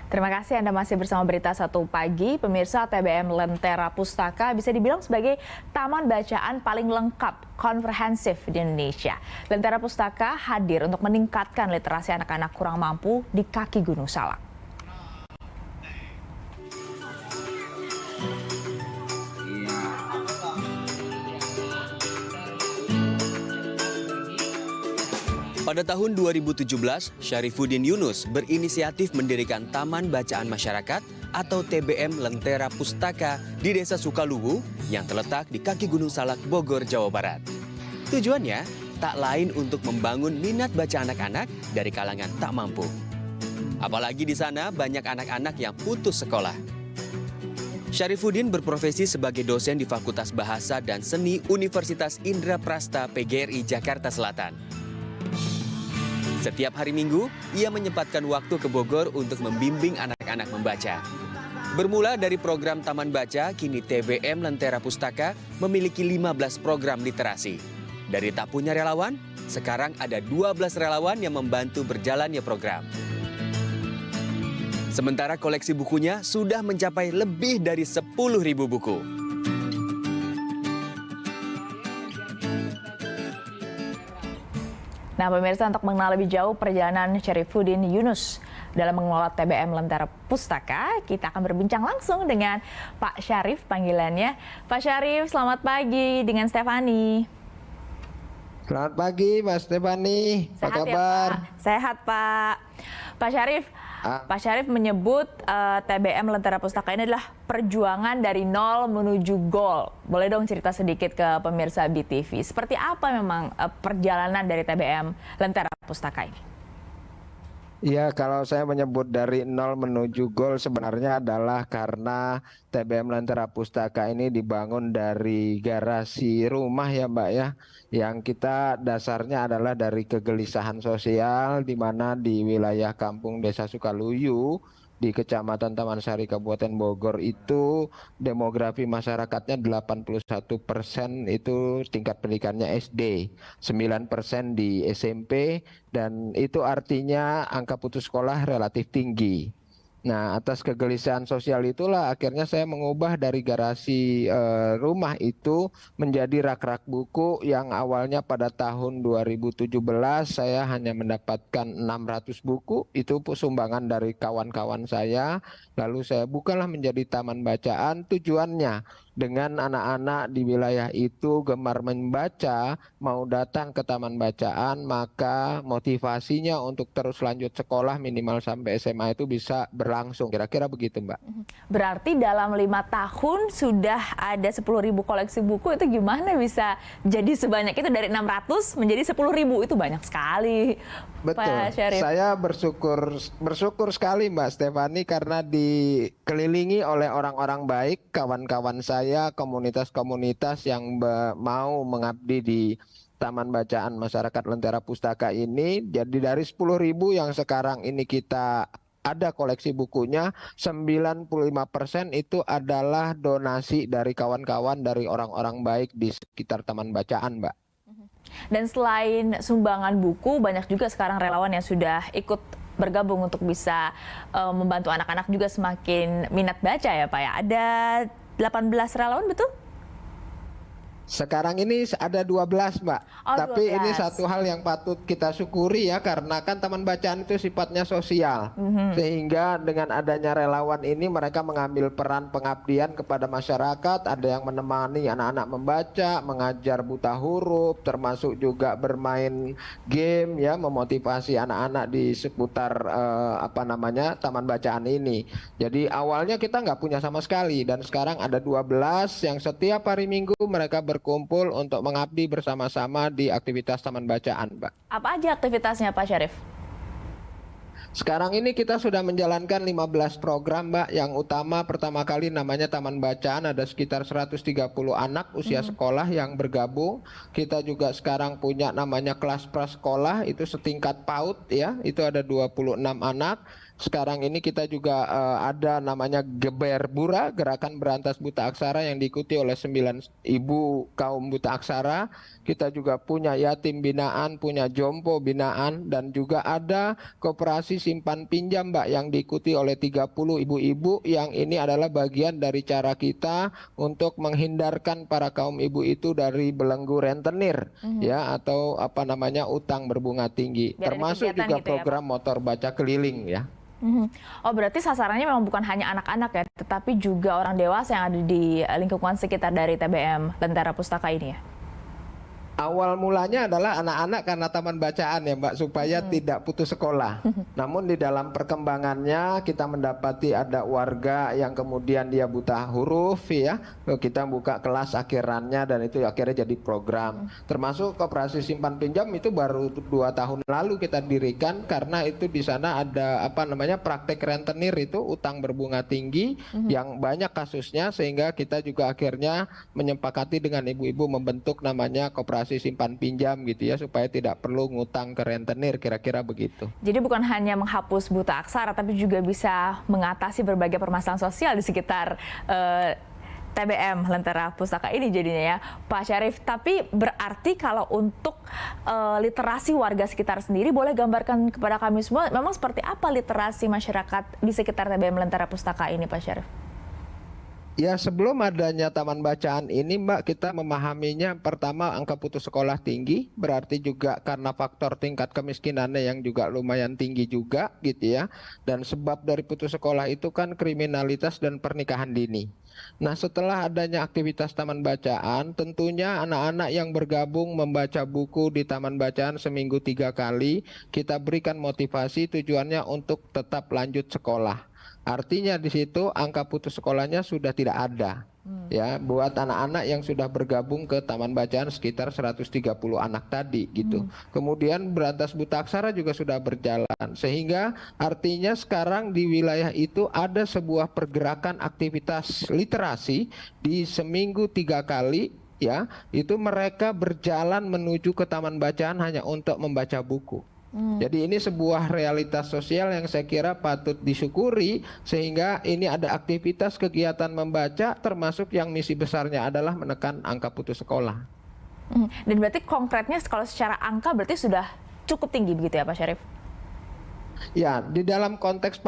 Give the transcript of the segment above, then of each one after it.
Terima kasih Anda masih bersama Berita Satu Pagi. Pemirsa, TBM Lentera Pustaka bisa dibilang sebagai taman bacaan paling lengkap, komprehensif di Indonesia. Lentera Pustaka hadir untuk meningkatkan literasi anak-anak kurang mampu di kaki Gunung Salak. Pada tahun 2017, Syarifuddin Yunus berinisiatif mendirikan Taman Bacaan Masyarakat atau TBM Lentera Pustaka di Desa Sukaluwu yang terletak di kaki Gunung Salak, Bogor, Jawa Barat. Tujuannya tak lain untuk membangun minat baca anak-anak dari kalangan tak mampu. Apalagi di sana banyak anak-anak yang putus sekolah. Syarifuddin berprofesi sebagai dosen di Fakultas Bahasa dan Seni Universitas Indraprasta PGRI Jakarta Selatan. Setiap hari Minggu, ia menyempatkan waktu ke Bogor untuk membimbing anak-anak membaca. Bermula dari program Taman Baca, kini TBM Lentera Pustaka memiliki 15 program literasi. Dari tak punya relawan, sekarang ada 12 relawan yang membantu berjalannya program. Sementara koleksi bukunya sudah mencapai lebih dari 10.000 buku. Nah, pemirsa, untuk mengenal lebih jauh perjalanan Syarifuddin Yunus dalam mengelola TBM Lentera Pustaka, kita akan berbincang langsung dengan Pak Syarif panggilannya. Pak Syarif, selamat pagi dengan Stefani. Selamat pagi, Mas Stefani. Apa kabar? Ya, Pak? Sehat, Pak. Pak Syarif, Pak Syarif menyebut TBM Lentera Pustaka ini adalah perjuangan dari nol menuju gol. Boleh dong cerita sedikit ke pemirsa BTV. Seperti apa memang perjalanan dari TBM Lentera Pustaka ini? Ya, kalau saya menyebut dari nol menuju gol sebenarnya adalah karena TBM Lentera Pustaka ini dibangun dari garasi rumah ya Mbak ya. Yang kita dasarnya adalah dari kegelisahan sosial di mana di wilayah kampung Desa Sukaluwu di Kecamatan Taman Sari Kabupaten Bogor itu demografi masyarakatnya 81% itu tingkat pendidikannya SD, 9% di SMP, dan itu artinya angka putus sekolah relatif tinggi. Nah, atas kegelisahan sosial itulah akhirnya saya mengubah dari garasi rumah itu menjadi rak-rak buku yang awalnya pada tahun 2017 saya hanya mendapatkan 600 buku, itu sumbangan dari kawan-kawan saya. Lalu saya bukalah menjadi taman bacaan, tujuannya dengan anak-anak di wilayah itu gemar membaca, mau datang ke taman bacaan, maka motivasinya untuk terus lanjut sekolah minimal sampai SMA itu bisa berlangsung. Kira-kira begitu, Mbak. Berarti dalam 5 tahun sudah ada 10.000 koleksi buku, itu gimana bisa jadi sebanyak itu dari 600 menjadi 10.000? Itu banyak sekali. Betul. Pak Syarif. Saya bersyukur sekali Mbak Stefani karena dikelilingi oleh orang-orang baik, kawan-kawan saya, komunitas-komunitas yang mau mengabdi di Taman Bacaan Masyarakat Lentera Pustaka ini. Jadi dari 10.000 yang sekarang ini kita ada koleksi bukunya, 95% itu adalah donasi dari kawan-kawan, dari orang-orang baik di sekitar Taman Bacaan, Mbak. Dan selain sumbangan buku, banyak juga sekarang relawan yang sudah ikut bergabung untuk bisa membantu anak-anak juga semakin minat baca ya Pak ya. Ada 18 relawan, betul? Sekarang ini ada 12 Mbak, tapi 12. ini satu hal yang patut kita syukuri ya, karena kan taman bacaan itu sifatnya sosial, sehingga dengan adanya relawan ini mereka mengambil peran pengabdian kepada masyarakat, ada yang menemani anak-anak membaca, mengajar buta huruf, termasuk juga bermain game ya, memotivasi anak-anak di seputar taman bacaan ini. Jadi awalnya kita nggak punya sama sekali, dan sekarang ada 12 yang setiap hari Minggu mereka berkumpul untuk mengabdi bersama-sama di aktivitas taman bacaan, Mbak. Apa aja aktivitasnya Pak Syarif? Sekarang ini kita sudah menjalankan 15 program, Mbak. Yang utama pertama kali namanya Taman Bacaan, ada sekitar 130 anak usia sekolah yang bergabung. Kita juga sekarang punya namanya kelas prasekolah, itu setingkat PAUD ya, itu ada 26 anak. Sekarang ini kita juga ada namanya Geberbura, Gerakan Berantas Buta Aksara yang diikuti oleh 9 ibu kaum buta aksara. Kita juga punya yatim binaan, punya jompo binaan, dan juga ada koperasi simpan pinjam Mbak yang diikuti oleh 30 ibu-ibu, yang ini adalah bagian dari cara kita untuk menghindarkan para kaum ibu itu dari belenggu rentenir ya, atau apa namanya, utang berbunga tinggi. Biar ada Termasuk kegiatan juga gitu ya, Pak? program motor baca keliling ya. Oh, berarti sasarannya memang bukan hanya anak-anak ya, tetapi juga orang dewasa yang ada di lingkungan sekitar dari TBM Lentera Pustaka ini ya? Awal mulanya adalah anak-anak karena taman bacaan ya Mbak, supaya tidak putus sekolah. Namun di dalam perkembangannya kita mendapati ada warga yang kemudian dia buta huruf ya. Kita buka kelas akhirannya dan itu akhirnya jadi program. Termasuk koperasi simpan pinjam itu baru 2 tahun lalu kita dirikan, karena itu di sana ada apa namanya, praktek rentenir, itu utang berbunga tinggi yang banyak kasusnya, sehingga kita juga akhirnya menyepakati dengan ibu-ibu membentuk namanya koperasi simpan pinjam gitu ya, supaya tidak perlu ngutang ke rentenir, kira-kira begitu. Jadi bukan hanya menghapus buta aksara, tapi juga bisa mengatasi berbagai permasalahan sosial di sekitar TBM Lentera Pustaka ini jadinya ya, Pak Syarif. Tapi berarti kalau untuk literasi warga sekitar sendiri, boleh gambarkan kepada kami semua memang seperti apa literasi masyarakat di sekitar TBM Lentera Pustaka ini, Pak Syarif? Ya, sebelum adanya taman bacaan ini Mbak, kita memahaminya pertama angka putus sekolah tinggi, berarti juga karena faktor tingkat kemiskinannya yang juga lumayan tinggi juga gitu ya. Dan sebab dari putus sekolah itu kan kriminalitas dan pernikahan dini. Nah, setelah adanya aktivitas taman bacaan, tentunya anak-anak yang bergabung membaca buku di taman bacaan seminggu 3 kali, kita berikan motivasi, tujuannya untuk tetap lanjut sekolah. Artinya di situ angka putus sekolahnya sudah tidak ada. Ya, buat anak-anak yang sudah bergabung ke taman bacaan sekitar 130 anak tadi gitu. Kemudian berantas buta aksara juga sudah berjalan, sehingga artinya sekarang di wilayah itu ada sebuah pergerakan aktivitas literasi di seminggu 3 kali ya. Itu mereka berjalan menuju ke taman bacaan hanya untuk membaca buku. Jadi ini sebuah realitas sosial yang saya kira patut disyukuri, sehingga ini ada aktivitas kegiatan membaca, termasuk yang misi besarnya adalah menekan angka putus sekolah. Dan berarti konkretnya kalau secara angka berarti sudah cukup tinggi begitu ya, Pak Syarif? Ya, di dalam konteks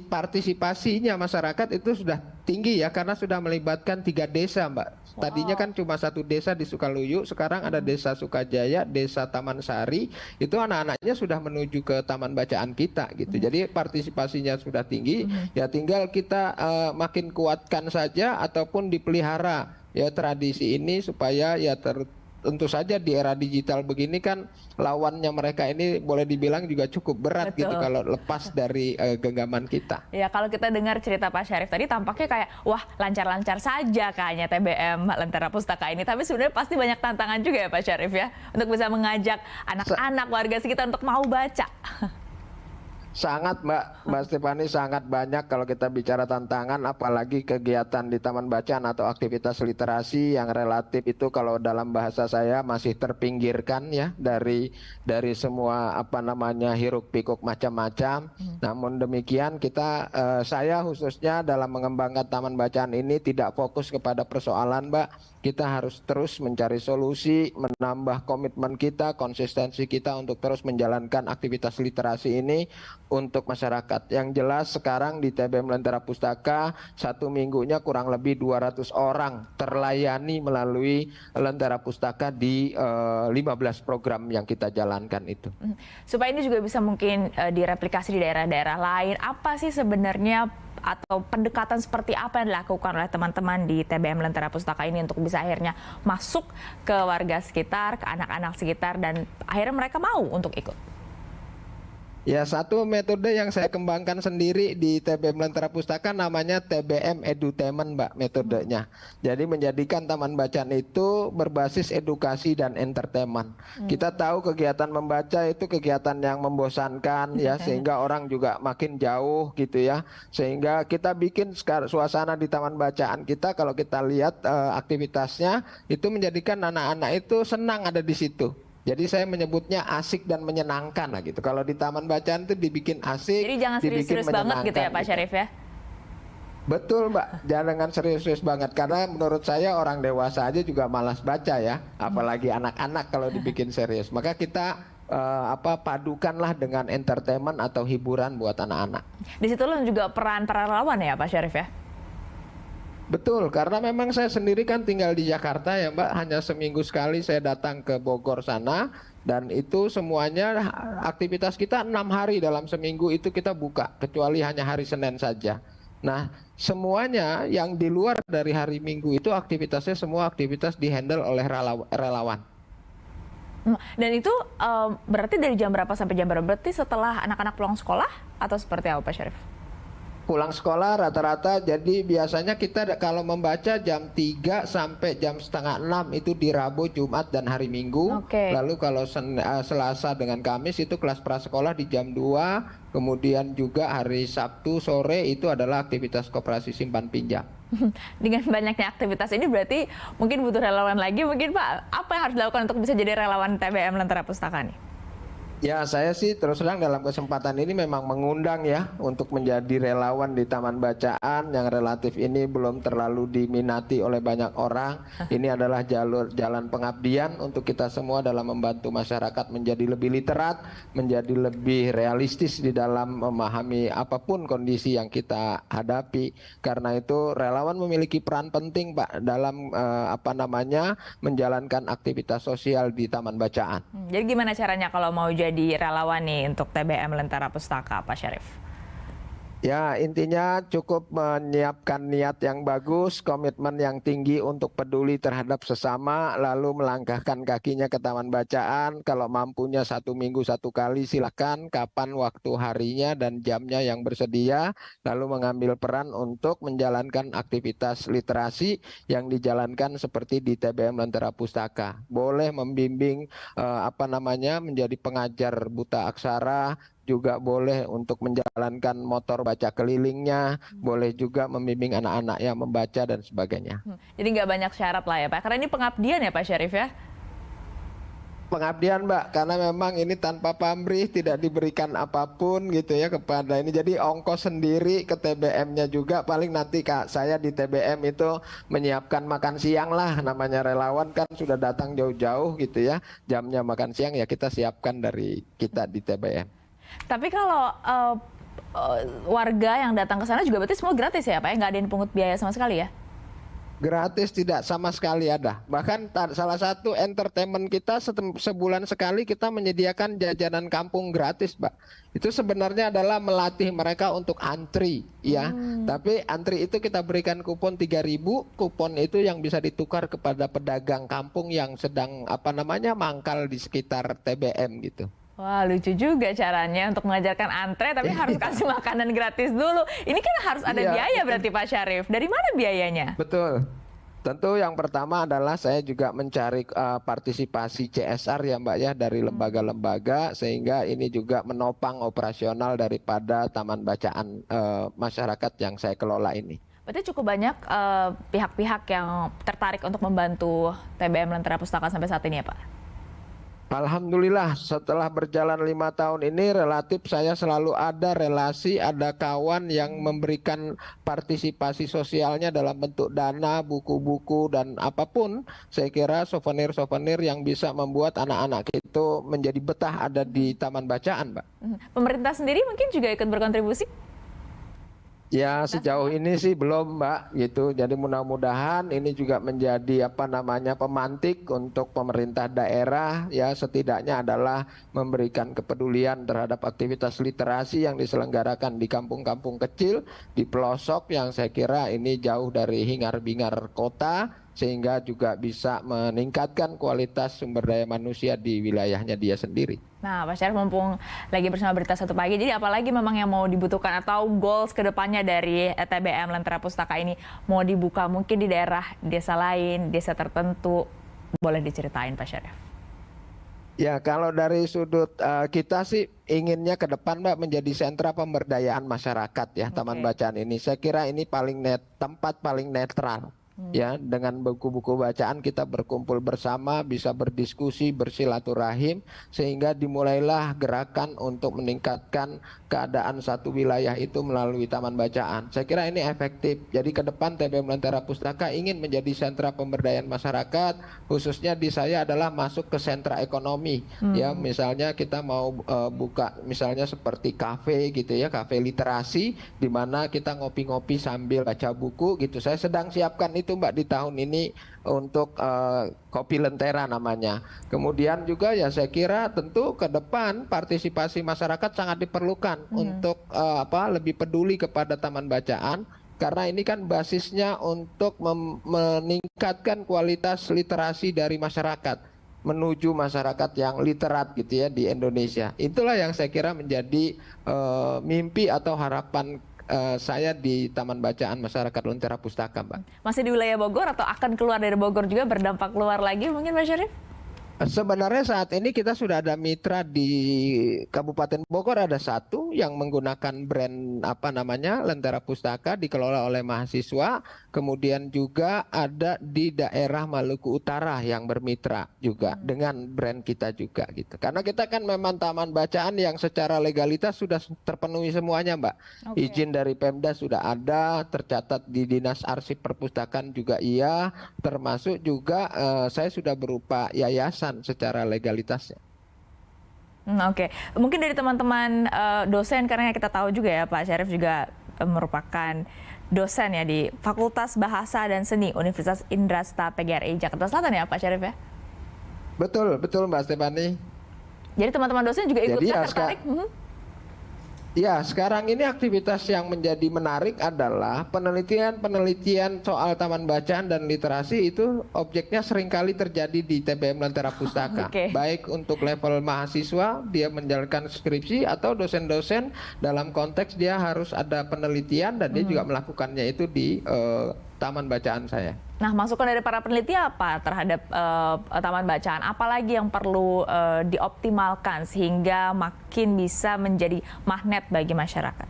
partisipasinya masyarakat itu sudah tinggi ya, karena sudah melibatkan 3 desa Mbak. Tadinya kan cuma 1 desa di Sukaluyu, sekarang ada desa Sukajaya, desa Taman Sari, itu anak-anaknya sudah menuju ke taman bacaan kita gitu. Jadi partisipasinya sudah tinggi, ya tinggal kita makin kuatkan saja ataupun dipelihara ya tradisi ini, supaya ya tentu saja di era digital begini kan lawannya mereka ini boleh dibilang juga cukup berat. Betul. Gitu kalau lepas dari genggaman kita. Ya, kalau kita dengar cerita Pak Syarif tadi tampaknya kayak wah lancar-lancar saja kayaknya TBM Lentera Pustaka ini, tapi sebenarnya pasti banyak tantangan juga ya Pak Syarif ya, untuk bisa mengajak anak-anak warga sekitar untuk mau baca. Sangat Mbak Stefani, sangat banyak kalau kita bicara tantangan, apalagi kegiatan di taman bacaan atau aktivitas literasi yang relatif itu kalau dalam bahasa saya masih terpinggirkan ya dari semua apa namanya hiruk pikuk macam-macam. Namun demikian saya khususnya dalam mengembangkan taman bacaan ini tidak fokus kepada persoalan Mbak. Kita harus terus mencari solusi, menambah komitmen kita, konsistensi kita untuk terus menjalankan aktivitas literasi ini untuk masyarakat. Yang jelas sekarang di TBM Lentera Pustaka 1 minggunya kurang lebih 200 orang terlayani melalui Lentera Pustaka di 15 program yang kita jalankan itu. Supaya ini juga bisa mungkin direplikasi di daerah-daerah lain, apa sih sebenarnya atau pendekatan seperti apa yang dilakukan oleh teman-teman di TBM Lentera Pustaka ini untuk bisa akhirnya masuk ke warga sekitar, ke anak-anak sekitar, dan akhirnya mereka mau untuk ikut? Ya, satu metode yang saya kembangkan sendiri di TBM Lentera Pustaka namanya TBM Edutainment Mbak, metodenya. Jadi menjadikan taman bacaan itu berbasis edukasi dan entertainment. Kita tahu kegiatan membaca itu kegiatan yang membosankan ya, sehingga orang juga makin jauh gitu ya. Sehingga kita bikin suasana di taman bacaan kita, kalau kita lihat aktivitasnya itu menjadikan anak-anak itu senang ada di situ. Jadi saya menyebutnya asik dan menyenangkan lah gitu. Kalau di taman bacaan itu dibikin asik, Jadi jangan dibikin serius-serius banget gitu ya Pak gitu. Syarif ya? Betul Mbak, jangan serius-serius banget karena menurut saya orang dewasa aja juga malas baca ya, apalagi anak-anak kalau dibikin serius. Maka kita padukanlah dengan entertainment atau hiburan buat anak-anak. Di situ juga peran para relawan ya Pak Syarif ya? Betul, karena memang saya sendiri kan tinggal di Jakarta ya Mbak, hanya seminggu sekali saya datang ke Bogor sana dan itu semuanya aktivitas kita 6 hari dalam seminggu itu kita buka, kecuali hanya hari Senin saja. Nah, semuanya yang di luar dari hari Minggu itu aktivitasnya semua aktivitas dihandle oleh relawan. Dan itu berarti dari jam berapa sampai jam berapa? Berarti setelah anak-anak pulang sekolah atau seperti apa Pak Syarif? Pulang sekolah rata-rata, jadi biasanya kita kalau membaca jam 3 sampai jam setengah 6 itu di Rabu, Jumat, dan hari Minggu. Oke. Lalu kalau Selasa dengan Kamis itu kelas prasekolah di jam 2. Kemudian juga hari Sabtu sore itu adalah aktivitas koperasi simpan pinjam. Dengan banyaknya aktivitas ini berarti mungkin butuh relawan lagi. Mungkin Pak, apa yang harus dilakukan untuk bisa jadi relawan TBM Lentera Pustaka nih? Ya, saya sih terus terang dalam kesempatan ini memang mengundang ya untuk menjadi relawan di Taman Bacaan yang relatif ini belum terlalu diminati oleh banyak orang. Ini adalah jalan pengabdian untuk kita semua dalam membantu masyarakat menjadi lebih literat, menjadi lebih realistis di dalam memahami apapun kondisi yang kita hadapi. Karena itu relawan memiliki peran penting Pak dalam menjalankan aktivitas sosial di Taman Bacaan. Jadi gimana caranya kalau mau jadi relawan nih untuk TBM Lentera Pustaka, Pak Syarif? Ya, intinya cukup menyiapkan niat yang bagus, komitmen yang tinggi untuk peduli terhadap sesama, lalu melangkahkan kakinya ke Taman Bacaan. Kalau mampunya 1 minggu 1 kali, silakan kapan waktu harinya dan jamnya yang bersedia, lalu mengambil peran untuk menjalankan aktivitas literasi yang dijalankan seperti di TBM Lentera Pustaka. Boleh membimbing menjadi pengajar buta aksara, juga boleh untuk menjalankan motor baca kelilingnya, boleh juga membimbing anak-anak yang membaca dan sebagainya. Jadi nggak banyak syarat lah ya Pak, karena ini pengabdian ya Pak Syarif ya? Pengabdian Mbak, karena memang ini tanpa pamrih, tidak diberikan apapun gitu ya kepada ini. Jadi ongkos sendiri ke TBM-nya juga, paling nanti saya di TBM itu menyiapkan makan siang lah, namanya relawan kan sudah datang jauh-jauh gitu ya. Jamnya makan siang ya kita siapkan dari kita di TBM. Tapi kalau warga yang datang ke sana juga berarti semua gratis ya Pak ya? Nggak ada yang dipungut biaya sama sekali ya? Gratis tidak sama sekali ada. Bahkan salah satu entertainment kita sebulan sekali kita menyediakan jajanan kampung gratis, Pak. Itu sebenarnya adalah melatih mereka untuk antri, ya. Tapi antri itu kita berikan kupon 3.000, kupon itu yang bisa ditukar kepada pedagang kampung yang sedang mangkal di sekitar TBM gitu. Wah, lucu juga caranya untuk mengajarkan antre, tapi harus kasih makanan gratis dulu. Ini kan harus ada biaya berarti Pak Syarif. Dari mana biayanya? Betul. Tentu yang pertama adalah saya juga mencari partisipasi CSR ya Mbak ya dari lembaga-lembaga sehingga ini juga menopang operasional daripada taman bacaan masyarakat yang saya kelola ini. Berarti cukup banyak pihak-pihak yang tertarik untuk membantu TBM Lentera Pustaka sampai saat ini ya Pak? Alhamdulillah setelah berjalan 5 tahun ini relatif saya selalu ada relasi, ada kawan yang memberikan partisipasi sosialnya dalam bentuk dana, buku-buku dan apapun. Saya kira souvenir-souvenir yang bisa membuat anak-anak itu menjadi betah ada di Taman Bacaan, Mbak. Pemerintah sendiri mungkin juga ikut berkontribusi? Ya sejauh ini sih belum Mbak gitu. Jadi mudah-mudahan ini juga menjadi pemantik untuk pemerintah daerah ya setidaknya adalah memberikan kepedulian terhadap aktivitas literasi yang diselenggarakan di kampung-kampung kecil di pelosok yang saya kira ini jauh dari hingar-bingar kota sehingga juga bisa meningkatkan kualitas sumber daya manusia di wilayahnya dia sendiri. Nah, Pak Syarif mumpung lagi bersama Berita Satu Pagi, jadi apalagi memang yang mau dibutuhkan atau goals kedepannya dari TBM Lentera Pustaka ini mau dibuka mungkin di daerah desa lain, desa tertentu, boleh diceritain Pak Syarif? Ya kalau dari sudut kita sih inginnya ke depan Mbak menjadi sentra pemberdayaan masyarakat ya Taman Bacaan ini. Saya kira ini tempat paling netral. Ya, dengan buku-buku bacaan kita berkumpul bersama, bisa berdiskusi, bersilaturahim, sehingga dimulailah gerakan untuk meningkatkan keadaan satu wilayah itu melalui taman bacaan. Saya kira ini efektif. Jadi ke depan TBM Lentera Pustaka ingin menjadi sentra pemberdayaan masyarakat, khususnya di saya adalah masuk ke sentra ekonomi. Ya, misalnya kita mau buka misalnya seperti kafe gitu ya, kafe literasi, di mana kita ngopi-ngopi sambil baca buku gitu. Saya sedang siapkan itu Mbak di tahun ini untuk Kopi Lentera namanya. Kemudian juga ya saya kira tentu ke depan partisipasi masyarakat sangat diperlukan untuk lebih peduli kepada taman bacaan, karena ini kan basisnya untuk meningkatkan kualitas literasi dari masyarakat menuju masyarakat yang literat gitu ya di Indonesia. Itulah yang saya kira menjadi mimpi atau harapan saya di Taman Bacaan Masyarakat Lentera Pustaka, Mbak. Masih di wilayah Bogor atau akan keluar dari Bogor juga, berdampak keluar lagi mungkin Pak Syarif? Sebenarnya saat ini kita sudah ada mitra di Kabupaten Bogor, ada satu yang menggunakan brand Lentera Pustaka, dikelola oleh mahasiswa. Kemudian juga ada di daerah Maluku Utara yang bermitra juga dengan brand kita juga gitu. Karena kita kan memang taman bacaan yang secara legalitas sudah terpenuhi semuanya, Mbak. Izin dari Pemda sudah ada, tercatat di Dinas Arsip Perpustakaan juga iya, termasuk juga saya sudah berupa yayasan secara legalitasnya. Oke. Mungkin dari teman-teman dosen, karena kita tahu juga ya Pak Syarif juga merupakan dosen ya di Fakultas Bahasa dan Seni Universitas Indrasta PGRI Jakarta Selatan ya Pak Syarif ya? Betul, betul Mbak Stefani. Jadi teman-teman dosen juga ikut tertarik? Ya, sekarang ini aktivitas yang menjadi menarik adalah penelitian soal taman bacaan dan literasi itu objeknya seringkali terjadi di TBM Lentera Pustaka. Baik untuk level mahasiswa, dia menjalankan skripsi, atau dosen-dosen dalam konteks dia harus ada penelitian dan dia juga melakukannya itu di taman bacaan saya. Nah, masukan dari para peneliti apa terhadap taman bacaan? Apalagi yang perlu dioptimalkan sehingga makin bisa menjadi magnet bagi masyarakat?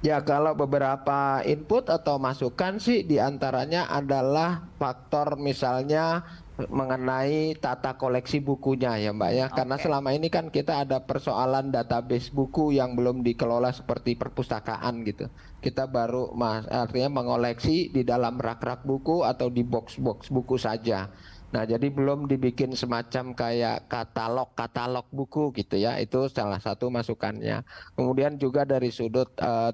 Ya, kalau beberapa input atau masukan sih diantaranya adalah faktor misalnya mengenai tata koleksi bukunya ya Mbak ya. Karena selama ini kan kita ada persoalan database buku yang belum dikelola seperti perpustakaan gitu. Kita baru artinya mengoleksi di dalam rak-rak buku atau di box-box buku saja. Nah, jadi belum dibikin semacam kayak katalog buku gitu ya. Itu salah satu masukannya. Kemudian juga dari sudut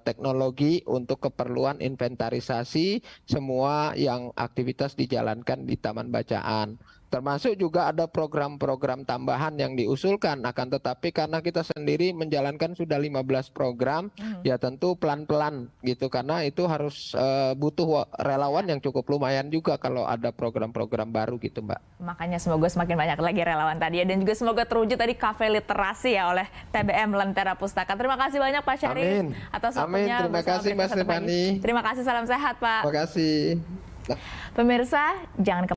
teknologi untuk keperluan inventarisasi semua yang aktivitas dijalankan di Taman Bacaan. Termasuk juga ada program-program tambahan yang diusulkan, akan tetapi karena kita sendiri menjalankan sudah 15 program, ya tentu pelan-pelan gitu, karena itu harus butuh relawan yang cukup lumayan juga kalau ada program-program baru gitu Mbak. Makanya semoga semakin banyak lagi relawan tadi ya, dan juga semoga terwujud tadi kafe literasi ya oleh TBM Lentera Pustaka. Terima kasih banyak Pak Syarif atas waktunya. Terima kasih Mbak Stefani. Terima kasih, salam sehat Pak. Terima kasih. Pemirsa, jangan